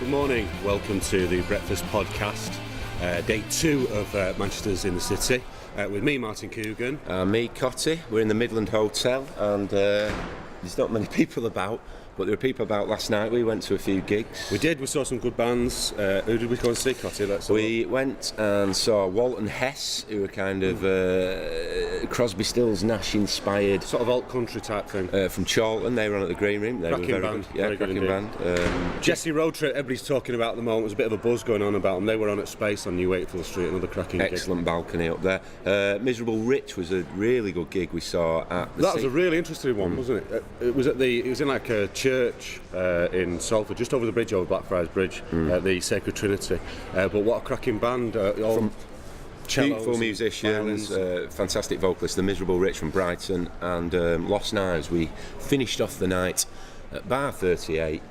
morning. Welcome to the Breakfast Podcast, day 2 of Manchester's in the City, with me, Martin Coogan. Me, Cotty. We're in the Midland Hotel, and there's not many people about, but there were people about last night. We went to a few gigs. We did. We saw some good bands. Who did we go and see, Cotty? We went and saw Walton Hess, who were kind of Crosby, Stills, Nash inspired. Sort of alt country type thing. From Charlton. They were on at the Green Room. They cracking were very band. good. Yeah, cracking band. Jesse Road Trip, everybody's talking about at the moment. There's a bit of a buzz going on about them. They were on at Space on New Wakefield Street, another cracking gig. Excellent balcony up there. Miserable Rich was a really good gig we saw at the That was a really interesting one, wasn't it? It was in like a church in Salford, just over the bridge, over Blackfriars Bridge, at the Sacred Trinity. But what a cracking band! All beautiful musicians, fantastic vocalists. The Miserable Rich from Brighton and Lost Knives. We finished off the night at Bar 38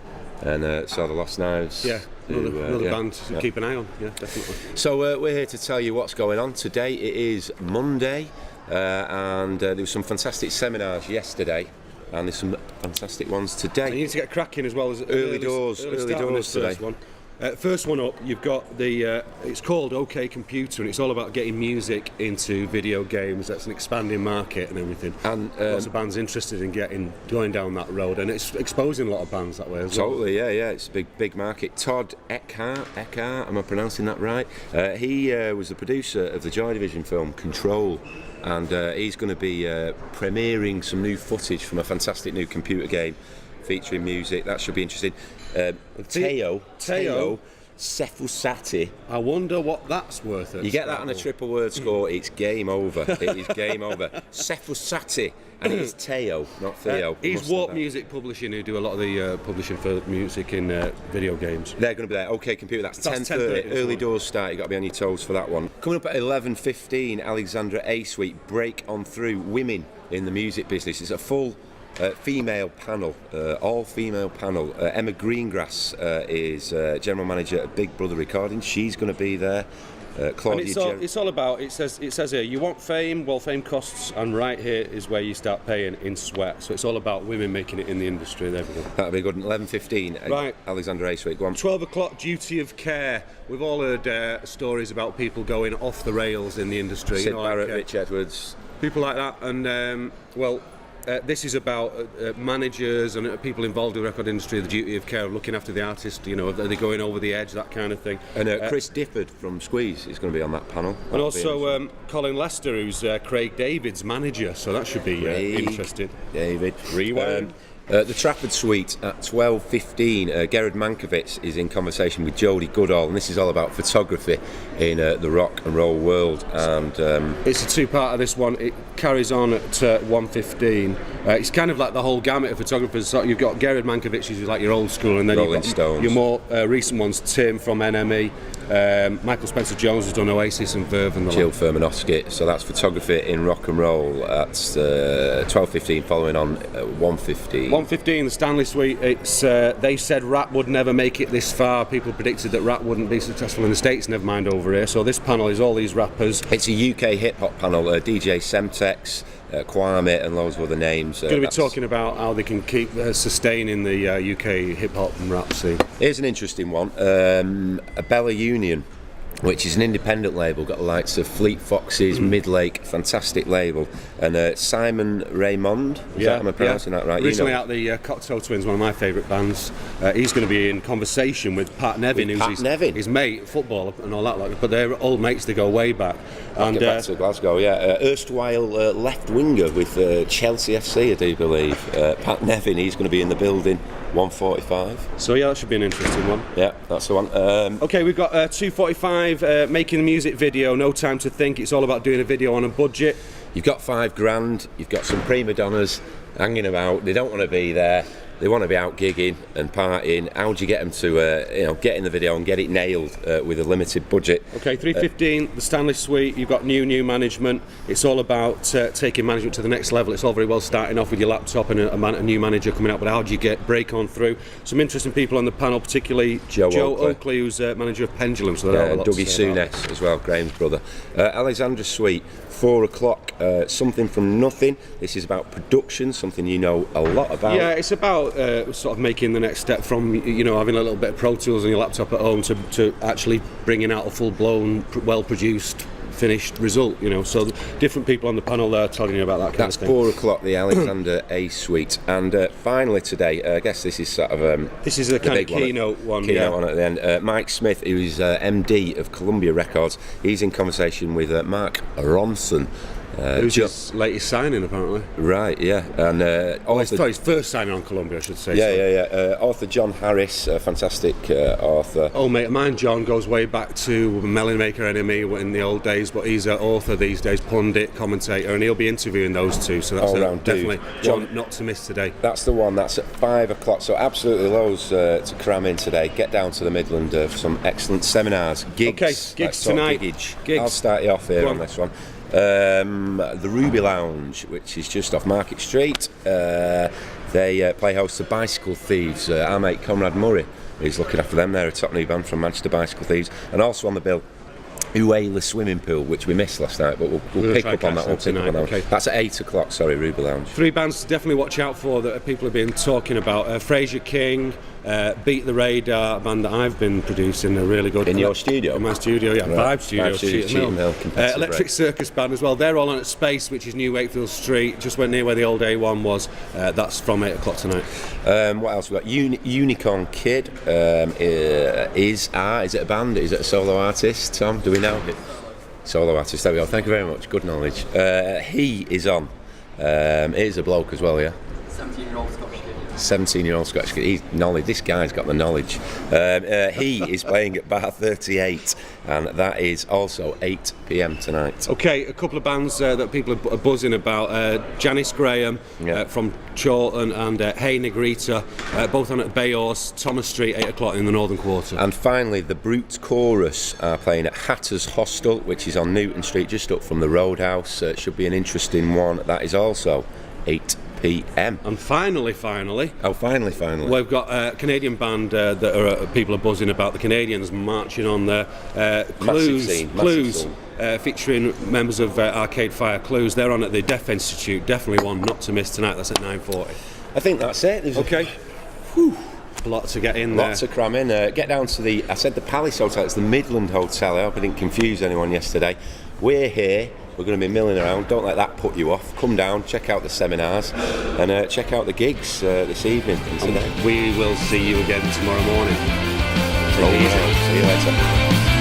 and saw the Lost Knives. Yeah, another band to keep an eye on. Yeah, definitely. So we're here to tell you what's going on today. It is Monday, and there were some fantastic seminars yesterday. And there's some fantastic ones today. And you need to get cracking as well as early doors today. First one up, you've got the. It's called OK Computer, and it's all about getting music into video games. That's an expanding market and everything. And lots of bands interested in going down that road, and it's exposing a lot of bands that way as well. Totally, yeah. It's a big market. Todd Eckhart, am I pronouncing that right? He was the producer of the Joy Division film Control. And he's going to be premiering some new footage from a fantastic new computer game featuring music. That should be interesting. Teo Sefusati. I wonder what that's worth. You get that on a triple word score, it's game over. It is game over. Sefusati. And it's Teo, not Theo. He's Warp Music Publishing, who do a lot of the publishing for music in video games. They're going to be there. OK Computer, that's 10:30. Early doors start, you've got to be on your toes for that one. Coming up at 11:15, Alexandra A Suite, Break On Through Women in the Music Business. It's a full female panel, all-female panel. Emma Greengrass is General Manager at Big Brother Recordings. She's going to be there. It's all about, it says here, you want fame, well, fame costs, and right here is where you start paying in sweat. So it's all about women making it in the industry. There we go. That'll be good. 11:15, right. Alexandra A Suite, go on. 12 o'clock, duty of care. We've all heard stories about people going off the rails in the industry. Sid Barrett, Rich Edwards. People like that, and this is about managers and people involved in the record industry, the duty of care of looking after the artist, are they going over the edge, that kind of thing. And Chris Difford from Squeeze is going to be on that panel. And also Colin Lester, who's Craig David's manager, so that should be interesting. David. Rewind. The Trafford Suite at 12:15. Gerard Mankiewicz is in conversation with Jodie Goodall, and this is all about photography in the rock and roll world. And it's a two-part of this one. It carries on at 1:15. It's kind of like the whole gamut of photographers. So you've got Gerard Mankiewicz, who's like your old school, and then Rolling you've got Stones. Your more recent ones, Tim from NME. Michael Spencer Jones has done Oasis and Verve and the Jill Furmanovsky. So that's photography in rock and roll at 12:15, following on 1:15. 1:15, the Stanley Suite. It's they said rap would never make it this far. People predicted that rap wouldn't be successful in the States, never mind over here. So this panel is all these rappers. It's a UK hip hop panel. DJ Semtex, Kwame, and loads of other names. Going to be talking about how they can keep sustaining the UK hip hop and rap scene. Here's an interesting one. Bella Union, which is an independent label, got the likes of Fleet Foxes, Midlake, fantastic label, and Simon Raymond. Am I pronouncing that right? Recently out the Cocktail Twins, one of my favourite bands. He's going to be in conversation with Pat Nevin, who's his mate, football and all that. But they're old mates. They go way back. And back to Glasgow, yeah. Erstwhile left winger with Chelsea FC, I do believe. Pat Nevin, he's going to be in the building. 1:45. So yeah, that should be an interesting one. Yeah, that's the one. Okay, we've got 2:45. Making a music video. No time to think. It's all about doing a video on a budget. You've got $5,000. You've got some prima donnas hanging about. They don't want to be there. They want to be out gigging and partying. How do you get them to get in the video and get it nailed with a limited budget? Okay, 3:15, the Stanley Suite. You've got new management. It's all about taking management to the next level. It's all very well starting off with your laptop and a new manager coming out, but how do you break on through? Some interesting people on the panel, particularly Joe Oakley, who's manager of Pendulum. So Dougie Souness as well, Graham's brother. Alexandra Suite, 4 o'clock, Something from Nothing. This is about production, something you know a lot about. Yeah, it's about sort of making the next step from, you know, having a little bit of Pro Tools on your laptop at home to actually bringing out a full-blown, well-produced, finished result, you know. So different people on the panel there telling you about that kind That's of thing. 4 o'clock, the Alexander A Suite. And finally today, I guess this is sort of this is a kind of keynote one. At the end. Mike Smith, who is MD of Columbia Records, he's in conversation with Mark Ronson. Who's his latest signing, apparently. Right, yeah. And his first signing on Columbia, I should say. Yeah. Author John Harris, a fantastic author. Oh, mate of mine, John, goes way back to Melon Maker Enemy in the old days, but he's an author these days, pundit, commentator, and he'll be interviewing those two, so that's definitely one not to miss today. That's the one, that's at 5 o'clock, so absolutely loads to cram in today. Get down to the Midland for some excellent seminars, gigs. Okay, gigs tonight. Gigs. I'll start you off here on this one. The Ruby Lounge, which is just off Market Street. They play host to Bicycle Thieves. Our mate Conrad Murray is looking after them. They're a top new band from Manchester, Bicycle Thieves. And also on the bill, Uela Swimming Pool, which we missed last night, but we'll pick up on that. Okay. That's at 8 o'clock, Ruby Lounge. 3 bands to definitely watch out for that people have been talking about. Fraser King, Beat the Radar, a band that I've been producing, a really good. In your studio? In my studio, yeah. Right. Vibe Studio, Cheetham Hill. Electric Circus Band as well. They're all on at Space, which is New Wakefield Street, just went near where the old A1 was. That's from 8 o'clock tonight. What else we got? Unicorn Kid is it a band? Is it a solo artist? Tom, do we know? Solo artist. There we go. Thank you very much. Good knowledge. He is on. It is a bloke as well, yeah. 17-year-old Scottish kid. 17-year-old Scottish kid. He's knowledge. This guy's got the knowledge. He is playing at Bar 38, and that is also 8 p.m. tonight. Okay, a couple of bands that people are buzzing about. Janice Graham from Chorlton and Hey Negrita, both on at Bayhorse, Thomas Street, 8 o'clock in the Northern Quarter. And finally, the Brute Chorus are playing at Hatter's Hostel, which is on Newton Street, just up from the Roadhouse. Should be an interesting one. That is also 8 p.m. And finally, we've got a Canadian band that people are buzzing about. The Canadians marching on there. Clues, featuring members of Arcade Fire. Clues, they're on at the Deaf Institute. Definitely one not to miss tonight. That's at 9:40. I think that's it. Okay. A lot to get in there. Lots to cram in. Get down to the Palace Hotel. It's the Midland Hotel. I hope I didn't confuse anyone yesterday. We're here. We're going to be milling around. Don't let that put you off. Come down, check out the seminars, and check out the gigs this evening and today. We will see you again tomorrow morning. See you later.